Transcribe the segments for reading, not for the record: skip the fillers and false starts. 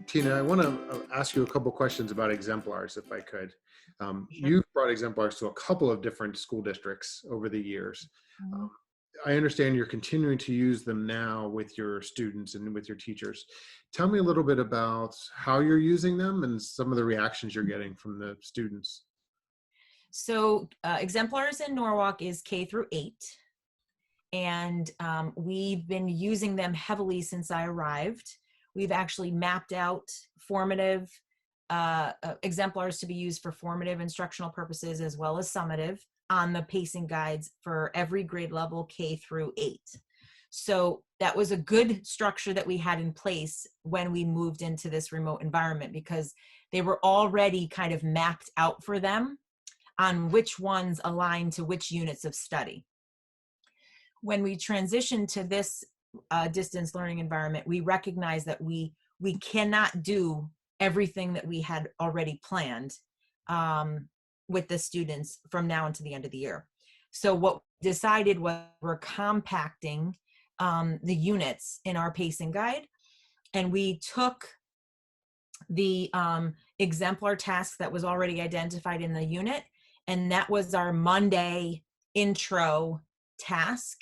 Tina, I want to ask you a couple questions about exemplars, if I could. Sure. You've brought exemplars to a couple of different school districts over the years. Mhm. Um, I understand you're continuing to use them now with your students and with your teachers. Tell me a little bit about how you're using them and some of the reactions you're getting from the students. So Exemplars in Norwalk is K through 8, and we've been using them heavily since I arrived. We've actually mapped out formative exemplars to be used for formative instructional purposes as well as summative on the pacing guides for every grade level K through 8. So that was a good structure that we had in place when we moved into this remote environment, because they were already kind of mapped out for them on which ones align to which units of study. When we transitioned to this distance learning environment, we recognized that we cannot do everything that we had already planned with the students from now until the end of the year. So what we decided was we're compacting the units in our pacing guide, and we took the exemplar task that was already identified in the unit, and that was our Monday intro task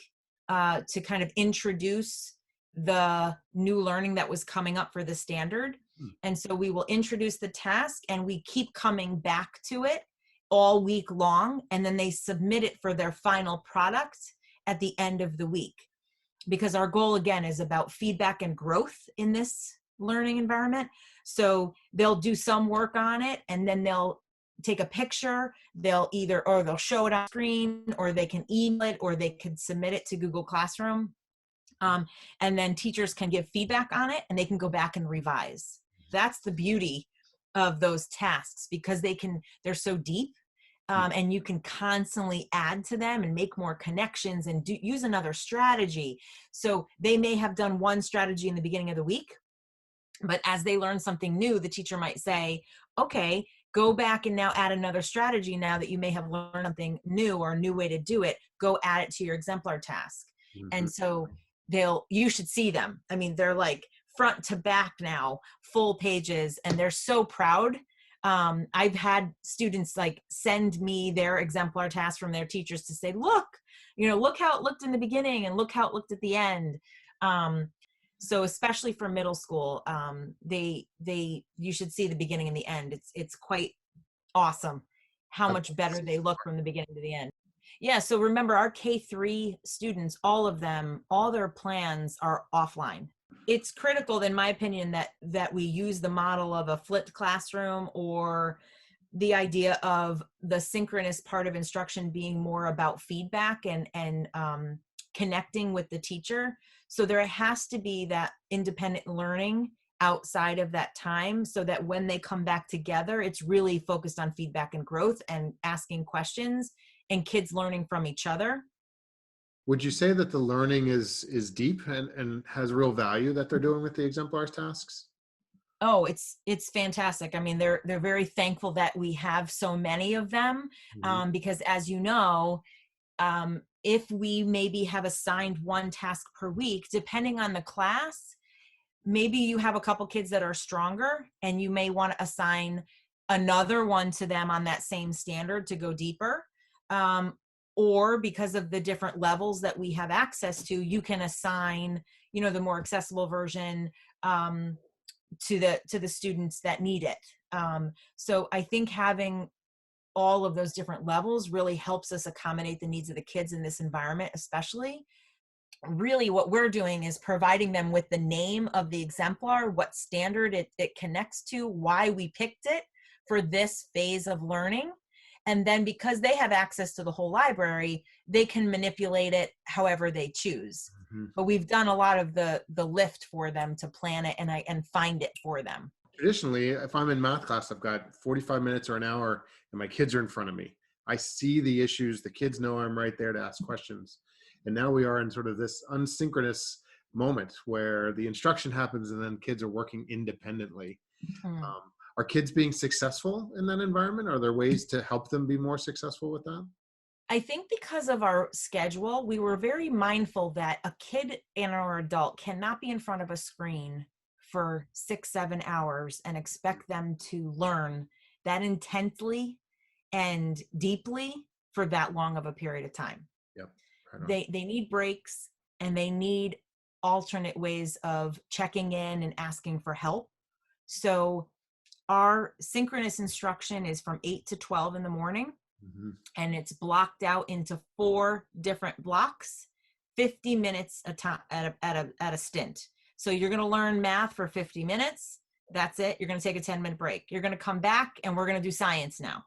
to kind of introduce the new learning that was coming up for the standard. And so we will introduce the task and we keep coming back to it all week long, and then they submit it for their final product at the end of the week. Because our goal, again, is about feedback and growth in this learning environment. So they'll do some work on it, and then they'll take a picture. They'll show it on screen, or they can email it, or they could submit it to Google Classroom. And then teachers can give feedback on it, and they can go back and revise. That's the beauty of those tasks, because they're so deep. And you can constantly add to them and make more connections and use another strategy. So they may have done one strategy in the beginning of the week, but as they learn something new, the teacher might say, okay, go back and now add another strategy. Now that you may have learned something new or a new way to do it, go add it to your exemplar task. Mhm. And so you should see them. I mean, they're like front to back now, full pages, and they're so proud. I've had students like send me their exemplar tasks from their teachers to say, look how it looked in the beginning and look how it looked at the end. So especially for middle school, you should see the beginning and the end. It's quite awesome how much better they look from the beginning to the end. Yeah. So remember, our K-3 students, all of them, all their plans are offline. It's critical, in my opinion, that we use the model of a flipped classroom, or the idea of the synchronous part of instruction being more about feedback and connecting with the teacher. So there has to be that independent learning outside of that time, so that when they come back together, it's really focused on feedback and growth and asking questions and kids learning from each other. Would you say that the learning is deep and has real value that they're doing with the exemplars tasks? Oh, it's fantastic. I mean, they're very thankful that we have so many of them, Mhm. because as you know, if we maybe have assigned one task per week, depending on the class, maybe you have a couple kids that are stronger and you may want to assign another one to them on that same standard to go deeper. Or because of the different levels that we have access to, you can assign, the more accessible version to the students that need it. So I think having all of those different levels really helps us accommodate the needs of the kids in this environment, especially. Really what we're doing is providing them with the name of the exemplar, what standard it connects to, why we picked it for this phase of learning. And then because they have access to the whole library, they can manipulate it however they choose. Mhm. But we've done a lot of the lift for them to plan it and find it for them. Traditionally, if I'm in math class, I've got 45 minutes or an hour and my kids are in front of me. I see the issues. The kids know I'm right there to ask questions. And now we are in sort of this unsynchronous moment where the instruction happens and then kids are working independently. Hmm. Are kids being successful in that environment? Are there ways to help them be more successful with that? I think because of our schedule, we were very mindful that a kid and or adult cannot be in front of a screen for 6, 7 hours and expect them to learn that intently and deeply for that long of a period of time. Yep. Right on. They need breaks, and they need alternate ways of checking in and asking for help. So our synchronous instruction is from 8 to 12 in the morning, Mm-hmm. and it's blocked out into 4 different blocks, 50 minutes a time at a stint. So you're going to learn math for 50 minutes. That's it. You're going to take a 10-minute break. You're going to come back, and we're going to do science now,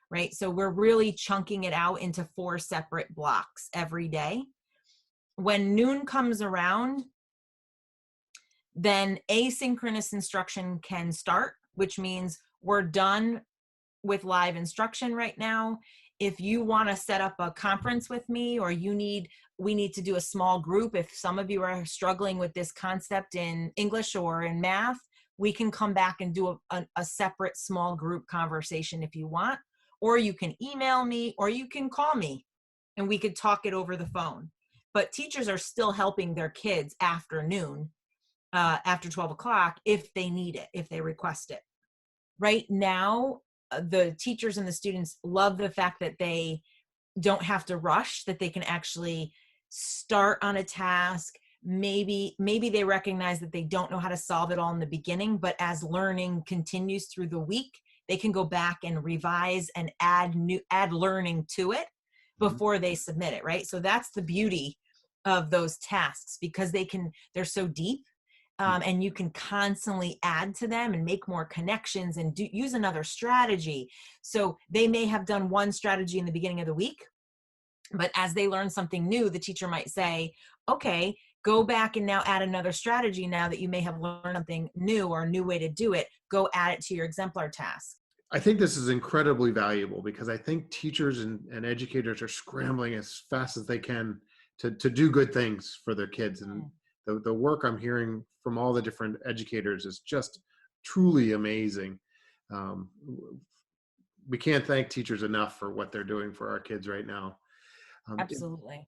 right? So we're really chunking it out into 4 separate blocks every day. When noon comes around, then asynchronous instruction can start, which means we're done with live instruction right now. If you want to set up a conference with me, or we need to do a small group, if some of you are struggling with this concept in English or in math, we can come back and do a separate small group conversation if you want, or you can email me, or you can call me and we could talk it over the phone. But teachers are still helping their kids after noon, after 12 o'clock, if they need it, if they request it. Right now, the teachers and the students love the fact that they don't have to rush, that they can actually start on a task. Maybe they recognize that they don't know how to solve it all in the beginning, but as learning continues through the week, they can go back and revise and add learning to it before they submit it, right? So that's the beauty of those tasks, because they're so deep. And you can constantly add to them and make more connections and use another strategy. So they may have done one strategy in the beginning of the week, but as they learn something new, the teacher might say, okay, go back and now add another strategy. Now that you may have learned something new or a new way to do it, go add it to your exemplar task. I think this is incredibly valuable, because I think teachers and educators are scrambling as fast as they can to do good things for their kids. And the work I'm hearing from all the different educators is just truly amazing. Um, we can't thank teachers enough for what they're doing for our kids right now. Absolutely.